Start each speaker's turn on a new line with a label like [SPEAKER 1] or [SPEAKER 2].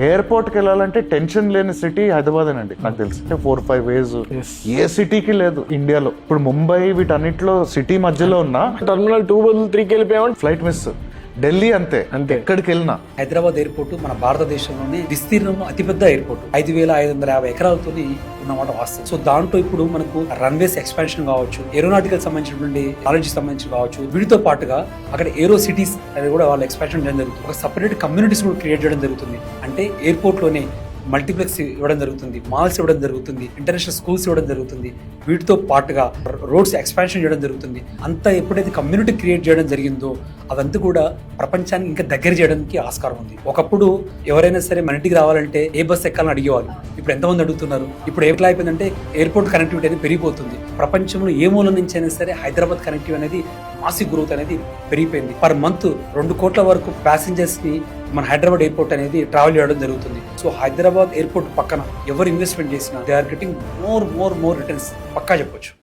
[SPEAKER 1] ఎయిర్పోర్ట్కి వెళ్ళాలంటే టెన్షన్ లేని సిటీ హైదరాబాద్ అండి నాకు తెలిసి 4-5 ways ఏ సిటీకి లేదు ఇండియాలో. ఇప్పుడు ముంబై వీటన్నిటిలో సిటీ మధ్యలో ఉన్న
[SPEAKER 2] టర్మినల్ 2 బదులు 3కి వెళ్ళిపోయామంటే
[SPEAKER 1] ఫ్లైట్ మిస్. ఢిల్లీ అంతే, ఎక్కడికి వెళ్ళినా.
[SPEAKER 3] హైదరాబాద్ ఎయిర్పోర్ట్ మన భారతదేశంలోనే విస్తీర్ణంలో అతిపెద్ద ఎయిర్పోర్ట్, 5,550 ఎకరాలతో ఉన్నమాట వాస్తవం. సో దాంట్లో ఇప్పుడు మనకు రన్వేస్ ఎక్స్పాన్షన్ కావచ్చు, ఏరోనాటికల్ సంబంధించినటువంటి నాలెడ్జ్ సంబంధించి కావచ్చు, వీటితో పాటుగా అక్కడ ఏరో సిటీస్ అనేది కూడా వాళ్ళు ఎక్స్పాన్షన్ చేయడం జరుగుతుంది. ఒక సపరేట్ కమ్యూనిటీస్ కూడా క్రియేట్ చేయడం జరుగుతుంది. అంటే ఎయిర్పోర్ట్ లోనే మల్టీప్లెక్స్ ఇవ్వడం జరుగుతుంది, మాల్స్ ఇవ్వడం జరుగుతుంది, ఇంటర్నేషనల్ స్కూల్స్ ఇవ్వడం జరుగుతుంది. వీటితో పాటుగా రోడ్స్ ఎక్స్పాన్షన్ చేయడం జరుగుతుంది. అంతా ఎప్పుడైతే కమ్యూనిటీ క్రియేట్ చేయడం జరిగిందో అదంతా కూడా ప్రపంచానికి ఇంకా దగ్గర చేయడానికి ఆస్కారం ఉంది. ఒకప్పుడు ఎవరైనా సరే మన ఇంటికి రావాలంటే ఏ బస్ ఎక్కాలని అడిగేవాళ్ళు. ఇప్పుడు ఎంతమంది అడుగుతున్నారు? ఇప్పుడు ఎట్లా అయిపోయిందంటే ఎయిర్పోర్ట్ కనెక్టివిటీ అనేది పెరిగిపోతుంది. ప్రపంచంలో ఏ మూల నుంచి అయినా సరే హైదరాబాద్ కనెక్టివిటీ అనేది మాసివ్ గ్రోత్ అనేది పెరిగిపోయింది. పర్ మంత్ 2 కోట్ల వరకు ప్యాసింజర్స్ ని మన హైదరాబాద్ ఎయిర్పోర్ట్ అనేది ట్రావెల్ చేయడం జరుగుతుంది. సో హైదరాబాద్ ఎయిర్పోర్ట్ పక్కన ఎవరు ఇన్వెస్ట్మెంట్ చేసినా they are getting more returns పక్కా చెప్పొచ్చు.